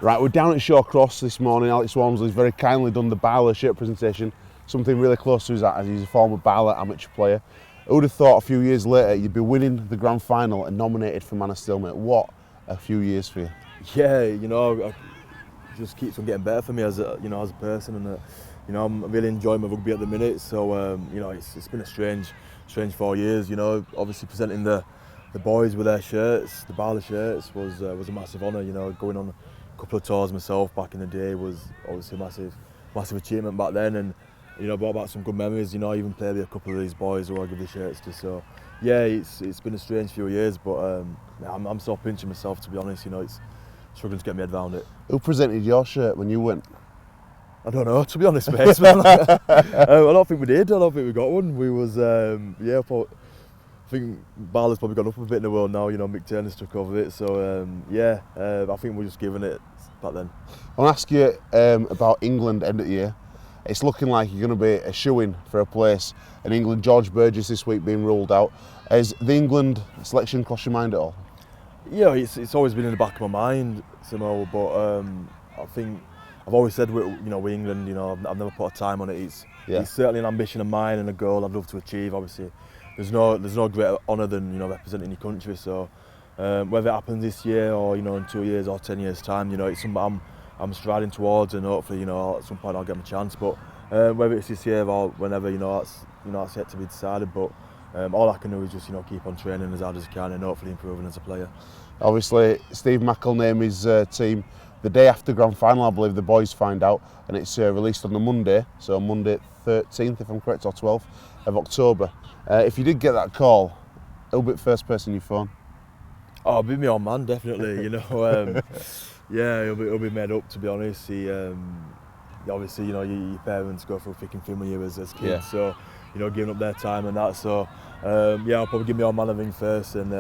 Right, we're down at Shawcross this morning. Alex Walmsley's very kindly done the Barlow shirt presentation, something really close to his heart as he's a former Barlow amateur player. Who would have thought a few years later you'd be winning the grand final and nominated for Man of Steel, mate? What a few years for you. Yeah, it just keeps on getting better for me as a person, and I'm really enjoying my rugby at the minute. So it's been a strange 4 years. Obviously presenting the boys with their shirts, the Barlow shirts, was a massive honour. Going on a couple of tours myself back in the day was obviously a massive achievement back then, and brought back some good memories. I even played with a couple of these boys who I give the shirts to. So yeah, it's been a strange few years, but I'm still pinching myself, to be honest. It's struggling to get my head around it. Who presented your shirt when you went? I don't know, to be honest, mate. I don't think we did. I don't think we got one. We was I think Barlow's probably gone up a bit in the world now. Mick Turner's took over it. So I think we're just giving it back then. I want to ask you about England end of the year. It's looking like you're going to be a shoo-in for a place in England. George Burgess this week being ruled out. Has the England selection crossed your mind at all? Yeah, it's always been in the back of my mind, Samoa, but I think I've always said with England, I've never put a time on it. It's certainly an ambition of mine and a goal I'd love to achieve. Obviously, there's no greater honour than representing your country. So whether it happens this year or in 2 years or 10 years time, it's something I'm striding towards, and hopefully at some point I'll get my chance. But whether it's this year or whenever, that's yet to be decided. But all I can do is just keep on training as hard as I can and hopefully improving as a player. Obviously, Steve Mack will name his team the day after grand final. I believe the boys find out, and it's released on the Monday, so Monday 13th, if I'm correct, or 12th of October. If you did get that call, who'll be the first person you phone? Oh, it'll be my old man, definitely. Yeah, he'll be made up, to be honest. He obviously, your parents go through thick and thin with you as kids, yeah. So giving up their time and that. So I'll probably give my old man a ring first, and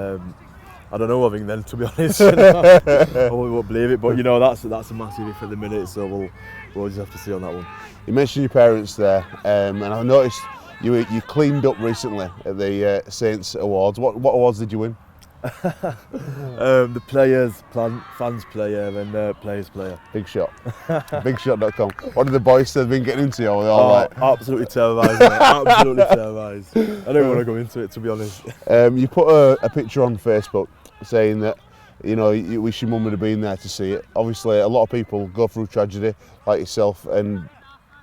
I don't know what I think then, to be honest. I won't believe it, but that's a massive if at the minute. So we'll just have to see on that one. You mentioned your parents there, and I noticed you cleaned up recently at the Saints Awards. What awards did you win? The players, fans player, and players player. Big Shot. BigShot.com. What did the boys say? Been getting into you? All absolutely terrorised, mate. Absolutely terrorised. I don't want to go into it, to be honest. You put a picture on Facebook saying that you wish your mum would have been there to see it. Obviously, a lot of people go through tragedy like yourself, and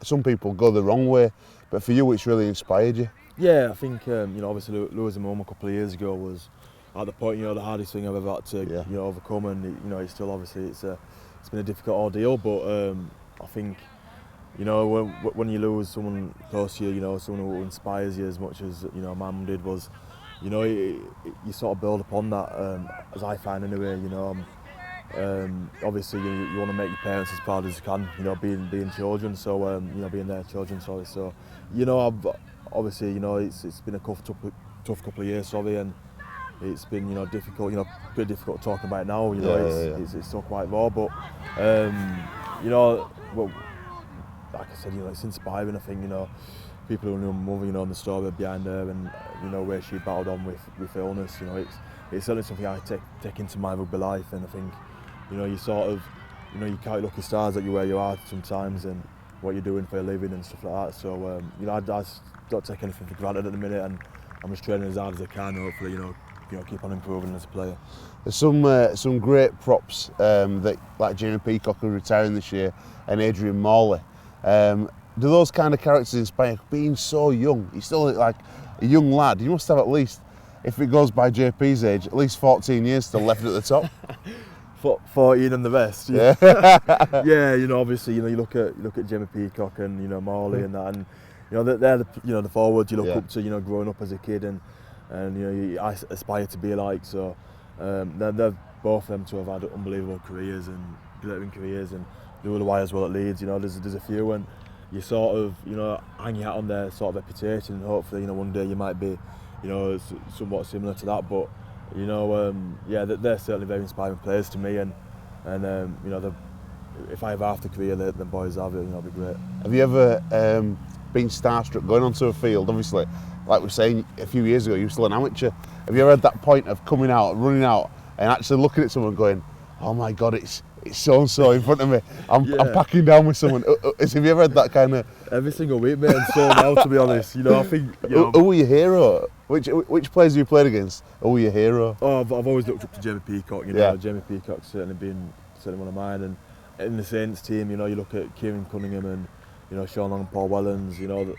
some people go the wrong way. But for you, it's really inspired you. Yeah, I think obviously losing my mum a couple of years ago was, at the point, the hardest thing I've ever had to overcome, and it's still obviously it's been a difficult ordeal. But I think when you lose someone close to you, someone who inspires you as much as my mum did, was you sort of build upon that, as I find anyway. Obviously you want to make your parents as proud as you can, being children. So being their children, sorry. So I've obviously it's been a tough couple of years, sorry, and it's been difficult, pretty difficult talking about it now. It's still quite raw, but well, like I said, it's inspiring. I think people who know mother, and the story behind her, and where she battled on with illness. It's certainly something I take into my rugby life, and I think you sort of you count lucky stars that you're where you are sometimes, and what you're doing for a living and stuff like that. So I don't take anything for granted at the minute, and I'm just training as hard as I can. Hopefully, keep on improving as a player. There's some great props that, like Jamie Peacock, who's retiring this year, and Adrian Morley. Do those kind of characters inspire? Being so young, he's still like a young lad. You must have at least, if it goes by JP's age, at least 14 years still left at the top. 14 and the rest. Yeah. Yeah, obviously, you look at Jamie Peacock and Morley and that, and they're the forwards you look up to, growing up as a kid, and you aspire to be like. So they're both of them to have had unbelievable careers and glittering careers, and the other way as well at Leeds. There's a few, and you sort of hang your hat on their sort of reputation, and hopefully one day you might be somewhat similar to that. But they're certainly very inspiring players to me, and if I have half the career that the boys have, it'll be great. Have you ever been starstruck going onto a field? Obviously, like we were saying a few years ago, you were still an amateur. Have you ever had that point of coming out, running out, and actually looking at someone going, "Oh my God, it's it's so in front of me. I'm Yeah. packing down with someone. Have you ever had that kind of? Every single week, mate, and so now, to be honest. You know, I think. Who were your hero? Which players have you played against? Who were your hero? Oh, I've always looked up to Jamie Peacock. You know, Yeah. Jamie Peacock's certainly one of mine. And in the Saints team, you know, you look at Kieran Cunningham and Sean Long and Paul Wellens. You know,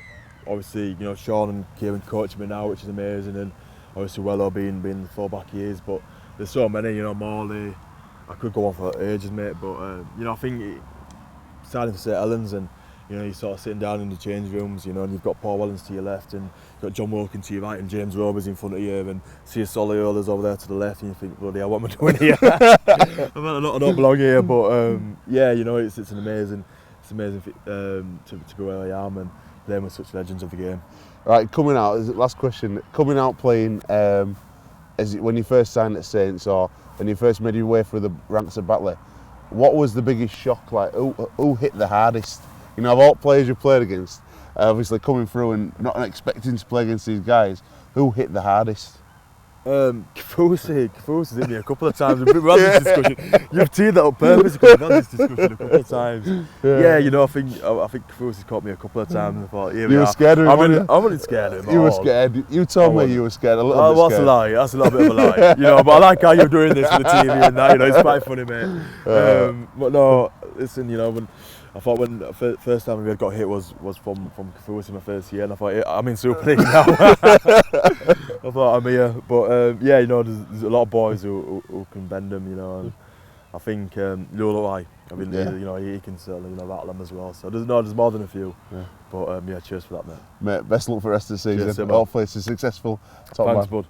obviously, Sean and Kieran coaching me now, which is amazing. And obviously, Wello being the fullback he is. But there's so many. You know, Morley. I could go on for ages, mate. But I think starting for St Helens and. You're sort of sitting down in the change rooms, and you've got Paul Wellens to your left, and you've got John Wilkins to your right, and James Roberts in front of you, and Sia Soliola's over there to the left, and you think, bloody hell, what am I doing here? I don't belong here, but it's an amazing, to be where I am and playing with such legends of the game. Right, coming out. Last question. Coming out playing, is it when you first signed at Saints or when you first made your way through the ranks of Batley? What was the biggest shock? Like, who hit the hardest? Of all players you played against, obviously coming through and not expecting to play against these guys, who hit the hardest? Kafusi hit me a couple of times. We've had this discussion. You've teed that up purposely because we've had this discussion a couple of times. Yeah, I think Kafusi's caught me a couple of times and I thought, here we are. You were scared of him? I wasn't scared of him. You were scared. You told me you were scared. A little bit scared. That's a lie. That's a little bit of a lie. But I like how you're doing this for the TV and that. It's quite funny, mate. But no, listen. I thought when the first time we got hit was from Kafusi my first year, and I thought I'm in Super League now. I thought I'm here, but there's a lot of boys who can bend them, and I think Lulawai, he can certainly rattle them as well. So there's more than a few. Yeah. But cheers for that, mate. Mate, best luck for the rest of the season. Cheers, hopefully it's a successful top Thanks, man. bud.